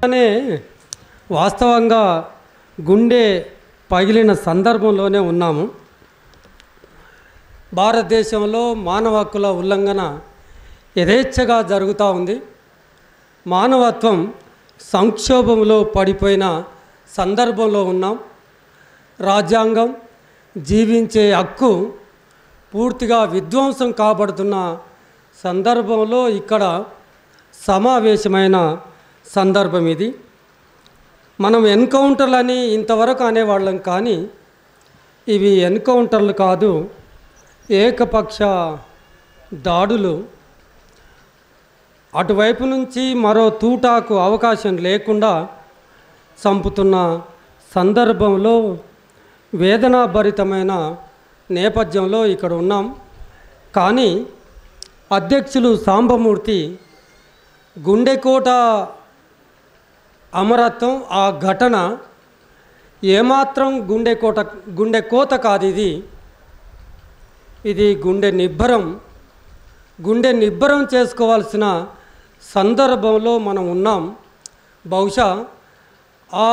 అనే వాస్తవంగా గుండె పగిలిన సందర్భంలోనే ఉన్నాము. భారతదేశంలో మానవ హక్కుల ఉల్లంఘన యథేచ్ఛగా జరుగుతూ ఉంది. మానవత్వం సంక్షోభంలో పడిపోయిన సందర్భంలో ఉన్నాం. రాజ్యాంగం, జీవించే హక్కు పూర్తిగా విధ్వంసం కాబడుతున్న సందర్భంలో ఇక్కడ సమావేశమైన సందర్భం ఇది. మనం ఎన్కౌంటర్లని ఇంతవరకు అనేవాళ్ళం, కానీ ఇవి ఎన్కౌంటర్లు కాదు, ఏకపక్ష దాడులు. అటువైపు నుంచి మరో తూటాకు అవకాశం లేకుండా చంపుతున్న సందర్భంలో వేదనాభరితమైన నేపథ్యంలో ఇక్కడ ఉన్నాం. కానీ అధ్యక్షులు సాంబమూర్తి గుండెకోట అమరత్వం, ఆ ఘటన ఏమాత్రం గుండెకోత కాదు. ఇది గుండె నిబ్బరం చేసుకోవాల్సిన సందర్భంలో మనం ఉన్నాం. బహుశా ఆ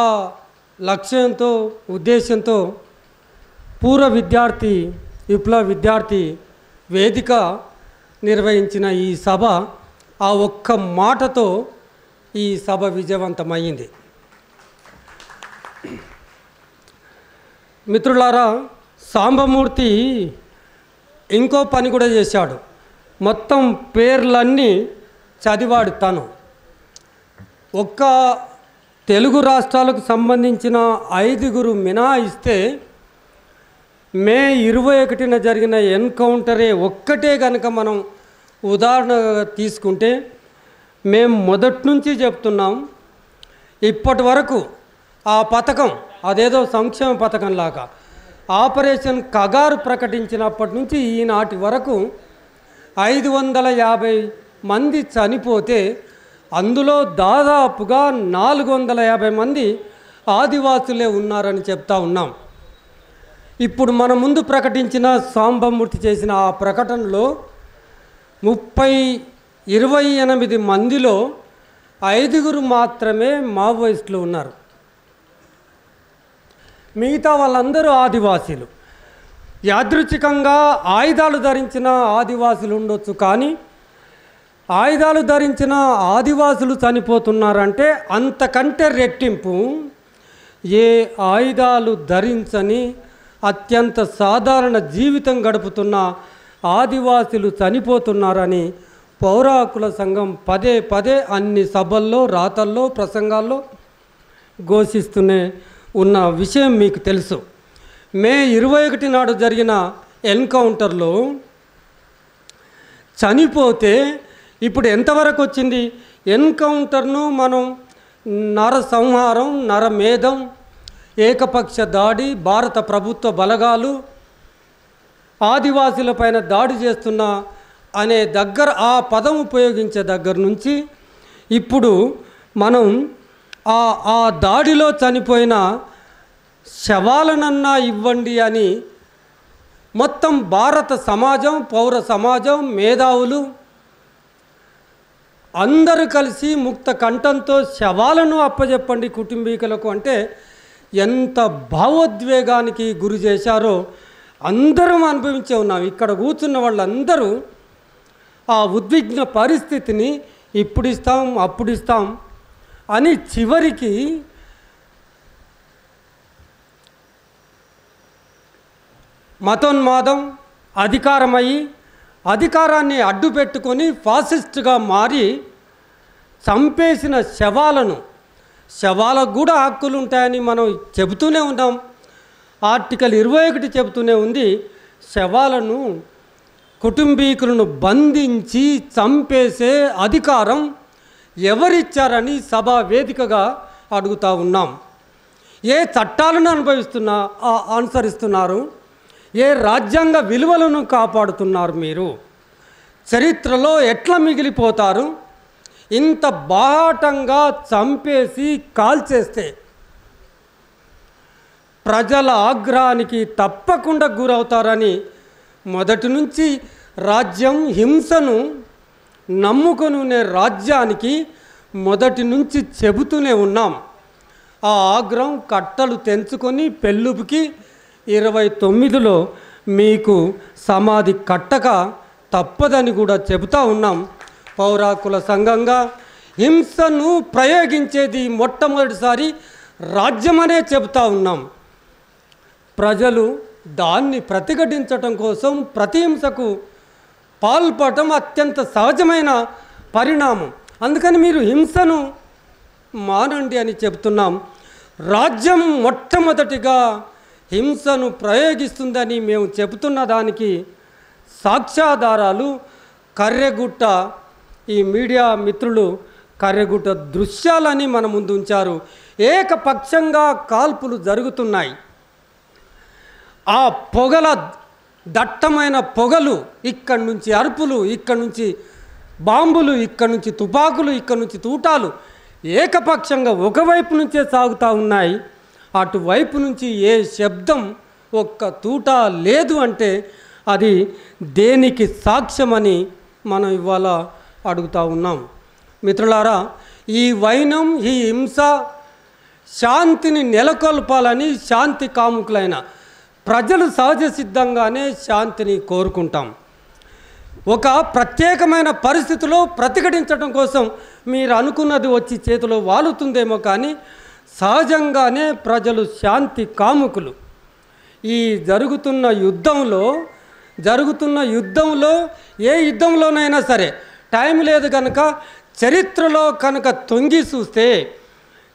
లక్ష్యంతో, ఉద్దేశంతో పూర్వ విద్యార్థి విప్లవ విద్యార్థి వేదిక నిర్వహించిన ఈ సభ, ఆ ఒక్క మాటతో ఈ సభ విజయవంతమైంది. మిత్రులారా, సాంబమూర్తి ఇంకో పని కూడా చేశాడు. మొత్తం పేర్లన్నీ చదివాడు తను. ఒక్క తెలుగు రాష్ట్రాలకు సంబంధించిన 5గురు మినహాయిస్తే మే 21న జరిగిన ఎన్కౌంటరే ఒక్కటే కనుక మనం ఉదాహరణగా తీసుకుంటే, మేము మొదటి నుంచి చెప్తున్నాం, ఇప్పటి వరకు ఆ పథకం అదేదో సంక్షేమ పథకంలాగా ఆపరేషన్ కగారు ప్రకటించినప్పటి నుంచి ఈనాటి వరకు 550 మంది చనిపోతే అందులో దాదాపుగా 450 మంది ఆదివాసులే ఉన్నారని చెప్తా ఉన్నాం. ఇప్పుడు మన ముందు ప్రకటించిన సాంబమూర్తి చేసిన ఆ ప్రకటనలో 28 మందిలో 5గురు మాత్రమే మావోయిస్టులు ఉన్నారు. మిగతా వాళ్ళందరూ ఆదివాసీలు. యాదృచ్ఛికంగా ఆయుధాలు ధరించిన ఆదివాసులు ఉండొచ్చు, కానీ ఆయుధాలు ధరించిన ఆదివాసులు చనిపోతున్నారంటే అంతకంటే రెట్టింపు ఏ ఆయుధాలు ధరించని అత్యంత సాధారణ జీవితం గడుపుతున్న ఆదివాసులు చనిపోతున్నారని పౌర హక్కుల సంఘం పదే పదే అన్ని సభల్లో, రాతల్లో, ప్రసంగాల్లో ఘోషిస్తూనే ఉన్న విషయం మీకు తెలుసు. మే 21 నాడు జరిగిన ఎన్కౌంటర్లో చనిపోతే ఇప్పుడు ఎంతవరకు వచ్చింది? ఎన్కౌంటర్ను మనం నరసంహారం, నరమేధం, ఏకపక్ష దాడి, భారత ప్రభుత్వ బలగాలు ఆదివాసులపైన దాడి చేస్తున్న అనే దగ్గర ఆ పదం ఉపయోగించే దగ్గర నుంచి ఇప్పుడు మనం ఆ దాడిలో చనిపోయిన శవాలనన్నా ఇవ్వండి అని మొత్తం భారత సమాజం, పౌర సమాజం, మేధావులు అందరూ కలిసి ముక్త కంఠంతో శవాలను అప్పచెప్పండి కుటుంబీకులకు అంటే ఎంత భావోద్వేగానికి గురి చేశారో అందరం అనుభవించే ఉన్నాం. ఇక్కడ కూర్చున్న వాళ్ళందరూ ఆ ఉద్విగ్న పరిస్థితిని ఇప్పుడు ఇస్తాం, అప్పుడు ఇస్తాం అని చివరికి మతోన్మాదం అధికారమయ్యి అధికారాన్ని అడ్డు పెట్టుకొని ఫాసిస్ట్గా మారి చంపేసిన శవాలకు కూడా హక్కులు ఉంటాయని మనం చెబుతూనే ఉన్నాం. ఆర్టికల్ 21 చెబుతూనే ఉంది, శవాలను, కుటుంబీకులను బంధించి చంపేసే అధికారం ఎవరిచ్చారని సభా వేదికగా అడుగుతూ ఉన్నాం. ఏ చట్టాలను అనుసరిస్తున్నారు? ఏ రాజ్యాంగ విలువలను కాపాడుతున్నారు? మీరు చరిత్రలో ఎట్లా మిగిలిపోతారు? ఇంత బాహాటంగా చంపేసి కాల్చేస్తే ప్రజల ఆగ్రహానికి తప్పకుండా గురవుతారని మొదటి నుంచి రాజ్యం హింసను నమ్ముకొనునే రాజ్యానికి మొదటి నుంచి చెబుతూనే ఉన్నాం. ఆ ఆగ్రహం కట్టలు తెంచుకొని పెళ్ళుపుకి 29లో మీకు సమాధి కట్టక తప్పదని కూడా చెబుతూ ఉన్నాం. పౌరాకుల సంఘంగా హింసను ప్రయోగించేది మొట్టమొదటిసారి రాజ్యమనే చెబుతూ ఉన్నాం. ప్రజలు దాన్ని ప్రతిఘటించటం కోసం ప్రతిహింసకు పాల్పడటం అత్యంత సహజమైన పరిణామం. అందుకని మీరు హింసను మానండి అని చెబుతున్నాం. రాజ్యం మొట్టమొదటిగా హింసను ప్రయోగిస్తుందని మేము చెబుతున్న దానికి సాక్ష్యాధారాలు కర్రెగుట్ట ఈ మీడియా మిత్రులు కర్రెగుట్ట దృశ్యాలని మన ముందు ఉంచారు. ఏకపక్షంగా కాల్పులు జరుగుతున్నాయి. ఆ పొగల దట్టమైన పొగలు, ఇక్కడి నుంచి అరుపులు, ఇక్కడి నుంచి బాంబులు, ఇక్కడి నుంచి తుపాకులు, ఇక్కడి నుంచి తూటాలు ఏకపక్షంగా ఒకవైపు నుంచే సాగుతూ ఉన్నాయి. అటువైపు నుంచి ఏ శబ్దం ఒక్క తూట లేదు అంటే అది దేనికి సాక్ష్యమని మనం ఇవాళ అడుగుతూ ఉన్నాం. మిత్రులారా, ఈ వైనం, ఈ హింస శాంతిని నెలకొల్పాలని శాంతి కాముకులైన ప్రజలు సహజ సిద్ధంగానే శాంతిని కోరుకుంటాం. ఒక ప్రత్యేకమైన పరిస్థితిలో ప్రతిఘటించడం కోసం మీరు అనుకున్నది వచ్చి చేతిలో వాలుతుందేమో, కానీ సహజంగానే ప్రజలు శాంతి కాముకులు. ఈ జరుగుతున్న యుద్ధంలో ఏ యుద్ధంలోనైనా సరే టైం లేదు కనుక చరిత్రలో కనుక తొంగి చూస్తే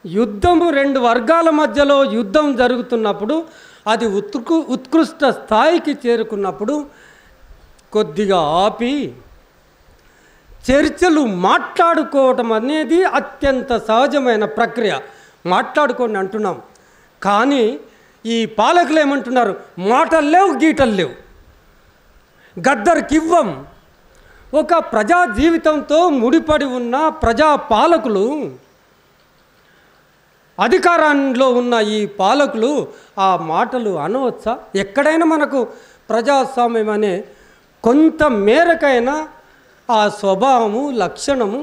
యుద్ధము 2 వర్గాల మధ్యలో యుద్ధం జరుగుతున్నప్పుడు అది ఉత్కృష్ట స్థాయికి చేరుకున్నప్పుడు కొద్దిగా ఆపి చర్చలు మాట్లాడుకోవటం అనేది అత్యంత సహజమైన ప్రక్రియ. మాట్లాడుకోండి అంటున్నాం. కానీ ఈ పాలకులు ఏమంటున్నారు? మాటలు లేవు, గీటలు లేవు, గద్దర్కివ్వం. ఒక ప్రజా జీవితంతో ముడిపడి ఉన్న ప్రజా పాలకులు, అధికారంలో ఉన్న ఈ పాలకులు ఆ మాటలు అనవచ్చా? ఎక్కడైనా మనకు ప్రజాస్వామ్యం అనే కొంత మేరకైనా ఆ స్వభావము, లక్షణము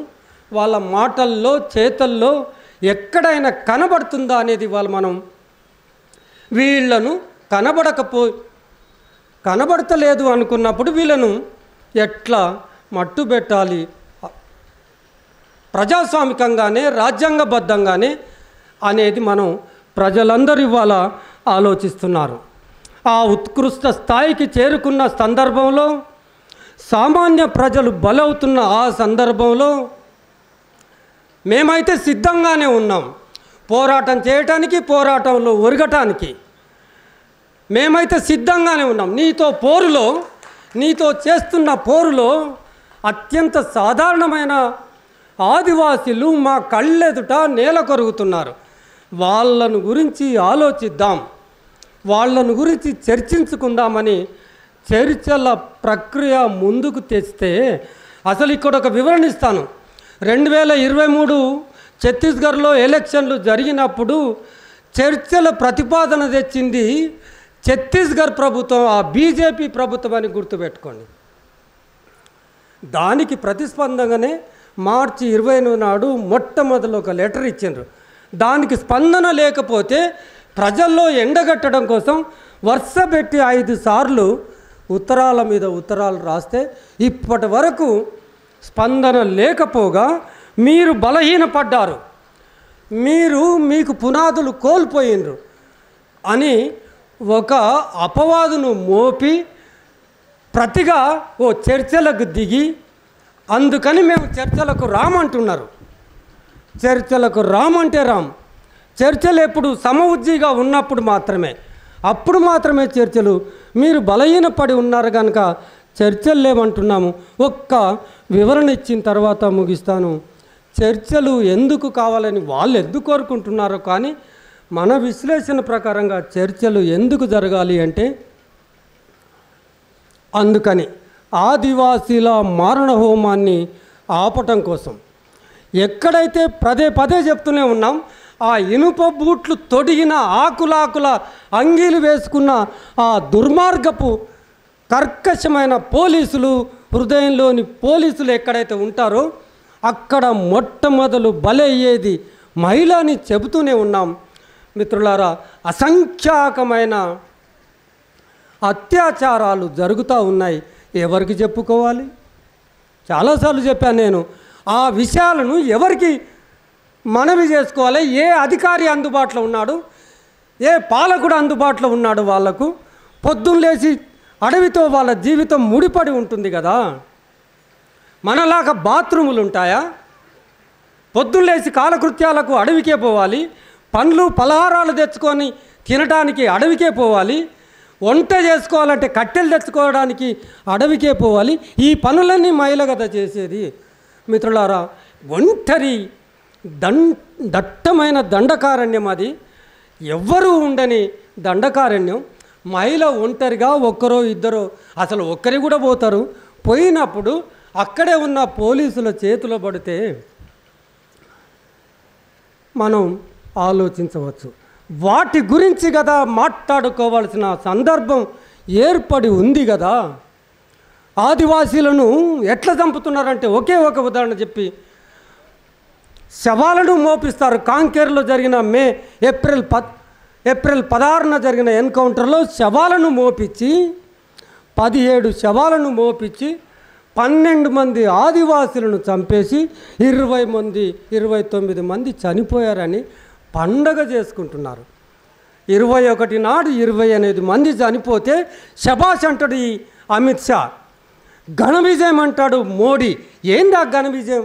వాళ్ళ మాటల్లో, చేతల్లో ఎక్కడైనా కనబడుతుందా అనేది మనం వీళ్ళను కనబడతలేదు అనుకున్నప్పుడు వీళ్ళను ఎట్లా మట్టుబెట్టాలి? ప్రజాస్వామికంగానే, రాజ్యాంగబద్ధంగానే అనేది మనం ప్రజలందరూ ఇవాళ ఆలోచిస్తున్నారు. ఆ ఉత్కృష్ట స్థాయికి చేరుకున్న సందర్భంలో, సామాన్య ప్రజలు బలవుతున్న ఆ సందర్భంలో మేమైతే సిద్ధంగానే ఉన్నాం. పోరాటం చేయటానికి, పోరాటంలో ఒరగటానికి మేమైతే సిద్ధంగానే ఉన్నాం. నీతో చేస్తున్న పోరులో అత్యంత సాధారణమైన ఆదివాసీలు మా కళ్ళెదుట నేల కొరుగుతున్నారు. వాళ్ళను గురించి ఆలోచిద్దాం, వాళ్ళను గురించి చర్చించుకుందామని చర్చల ప్రక్రియ ముందుకు తెస్తే, అసలు ఇక్కడ ఒక వివరణ ఇస్తాను. 2023 ఛత్తీస్గఢ్లో ఎలక్షన్లు జరిగినప్పుడు చర్చల ప్రతిపాదన తెచ్చింది ఛత్తీస్గఢ్ ప్రభుత్వం, ఆ బీజేపీ ప్రభుత్వం అని గుర్తుపెట్టుకోండి. దానికి ప్రతిస్పందనగానే మార్చి 20 నాడు మొట్టమొదలు ఒక లెటర్ ఇచ్చిండ్రు. దానికి స్పందన లేకపోతే ప్రజల్లో ఎండగట్టడం కోసం వరుస పెట్టి 5 సార్లు ఉత్తరాల మీద ఉత్తరాలు రాస్తే ఇప్పటి వరకు స్పందన లేకపోగా మీరు బలహీనపడ్డారు, మీకు పునాదులు కోల్పోయినరు అని ఒక అపవాదును మోపి ప్రతిగా ఓ చర్చలకు దిగి, అందుకని మేము చర్చలకు రామంటున్నారు. చర్చలకు రామంటే చర్చలు ఎప్పుడు సమఉజ్జీగా ఉన్నప్పుడు మాత్రమే, అప్పుడు మాత్రమే చర్చలు. మీరు బలహీనపడి ఉన్నారు కనుక చర్చలు లేవంటున్నాము. ఒక్క వివరణ ఇచ్చిన తర్వాత ముగిస్తాను. చర్చలు ఎందుకు కావాలని వాళ్ళు ఎందుకు కోరుకుంటున్నారో, కానీ మన విశ్లేషణ ప్రకారంగా చర్చలు ఎందుకు జరగాలి అంటే, అందుకని ఆదివాసీల మారణ హోమాన్ని ఆపటం కోసం. ఎక్కడైతే పదే చెప్తూనే ఉన్నాం, ఆ ఇనుప బూట్లు తొడిగిన ఆకులాకుల అంగీలు వేసుకున్న ఆ దుర్మార్గపు కర్కశమైన పోలీసులు, హృదయంలోని పోలీసులు ఎక్కడైతే ఉంటారో అక్కడ మొట్టమొదలు బలయ్యేది మహిళ అని చెబుతూనే ఉన్నాం. మిత్రులారా, అసంఖ్యాకమైన అత్యాచారాలు జరుగుతూ ఉన్నాయి. ఎవరికి చెప్పుకోవాలి? చాలాసార్లు చెప్పాను నేను. ఆ విషయాలను ఎవరికి మనవి చేసుకోవాలి? ఏ అధికారి అందుబాటులో ఉన్నాడు, ఏ పాలకుడు అందుబాటులో ఉన్నాడు? వాళ్లకు పొద్దున్న లేచి అడవితో వాళ్ళ జీవితం ముడిపడి ఉంటుంది కదా. మనలాగా బాత్రూములు ఉంటాయా? పొద్దున్న లేచి కాలకృత్యాలకు అడవికే పోవాలి, పండ్లు పలహారాలు తెచ్చుకొని తినడానికి అడవికే పోవాలి, వంట చేసుకోవాలంటే కట్టెలు తెచ్చుకోవడానికి అడవికే పోవాలి. ఈ పనులన్నీ మహిళ కదా చేసేది. మిత్రులారా, ఒంటరి దట్టమైన దండకారణ్యం అది. ఎవ్వరూ ఉండని దండకారణ్యం. మహిళ ఒంటరిగా ఒక్కరో ఇద్దరో, అసలు ఒక్కరి కూడా పోతారు. పోయినప్పుడు అక్కడే ఉన్న పోలీసుల చేతిలో పడితే మనం ఆలోచించవచ్చు. వాటి గురించి కదా మాట్లాడుకోవాల్సిన సందర్భం ఏర్పడి ఉంది కదా. ఆదివాసీలను ఎట్లా చంపుతున్నారంటే ఒకే ఒక ఉదాహరణ చెప్పి, శవాలను మోపిస్తారు. కాంకేరులో జరిగిన ఏప్రిల్ 16న జరిగిన ఎన్కౌంటర్లో శవాలను మోపించి 17 శవాలను మోపించి 12 మంది ఆదివాసులను చంపేసి 29 మంది చనిపోయారని పండగ చేసుకుంటున్నారు. 21 నాడు 28 మంది చనిపోతే శబాష్ అంటాడు ఈ అమిత్ షా. ఘన విజయం అంటాడు మోడీ. ఏంది ఆ ఘన విజయం?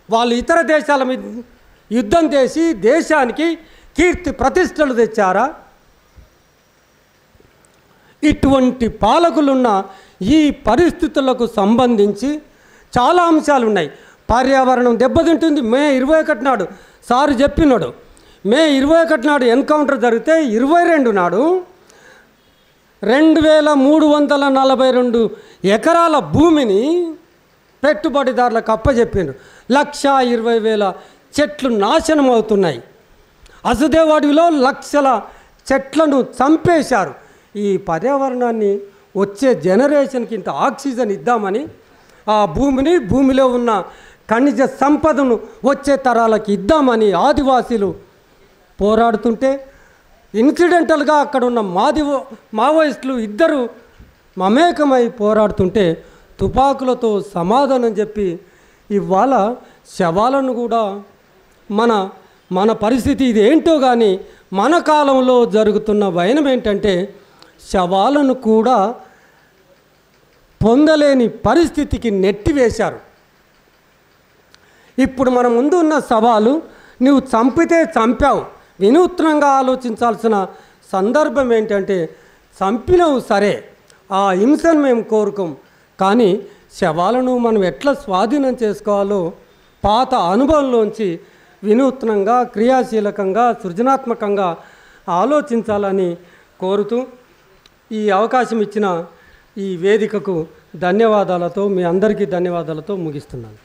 వాళ్ళు ఇతర దేశాల మీద యుద్ధం చేసి దేశానికి కీర్తి ప్రతిష్టలు తెచ్చారా? ఇటువంటి పాలకులున్న ఈ పరిస్థితులకు సంబంధించి చాలా అంశాలు ఉన్నాయి. పర్యావరణం దెబ్బతింటుంది. మే 21 నాడు సారు చెప్పినాడు. మే 21 నాడు ఎన్కౌంటర్ జరిగితే 22 నాడు 2342 ఎకరాల భూమిని పెట్టుబడిదారులకు అప్పచెప్పిండు. 1,20,000 చెట్లు నాశనం అవుతున్నాయి. అసుదేవ్ అడవిలో లక్షల చెట్లను చంపేశారు. ఈ పర్యావరణాన్ని వచ్చే జనరేషన్కి ఇంత ఆక్సిజన్ ఇద్దామని, ఆ భూమిలో ఉన్న ఖనిజ సంపదను వచ్చే తరాలకి ఇద్దామని ఆదివాసీలు పోరాడుతుంటే, ఇన్సిడెంటల్గా అక్కడ ఉన్న మావోయిస్టులు ఇద్దరు మమేకమై పోరాడుతుంటే తుపాకులతో సమాధానం చెప్పి ఇవాళ శవాలను కూడా మన పరిస్థితి ఇది ఏంటో కానీ మన కాలంలో జరుగుతున్న వైనం ఏంటంటే శవాలను కూడా పొందలేని పరిస్థితికి నెట్టివేశారు. ఇప్పుడు మన ముందు ఉన్న సవాలు, నువ్వు చంపితే చంపావు. వినూత్నంగా ఆలోచించాల్సిన సందర్భం ఏంటంటే, చంపినవు సరే, ఆ హింసను మేము కోరుకోం, కానీ శవాలను మనం ఎట్లా స్వాధీనం చేసుకోవాలో పాత అనుభవంలోంచి వినూత్నంగా, క్రియాశీలకంగా, సృజనాత్మకంగా ఆలోచించాలని కోరుతూ ఈ అవకాశం ఇచ్చిన ఈ వేదికకు ధన్యవాదాలతో, మీ అందరికీ ధన్యవాదాలతో ముగిస్తున్నాను.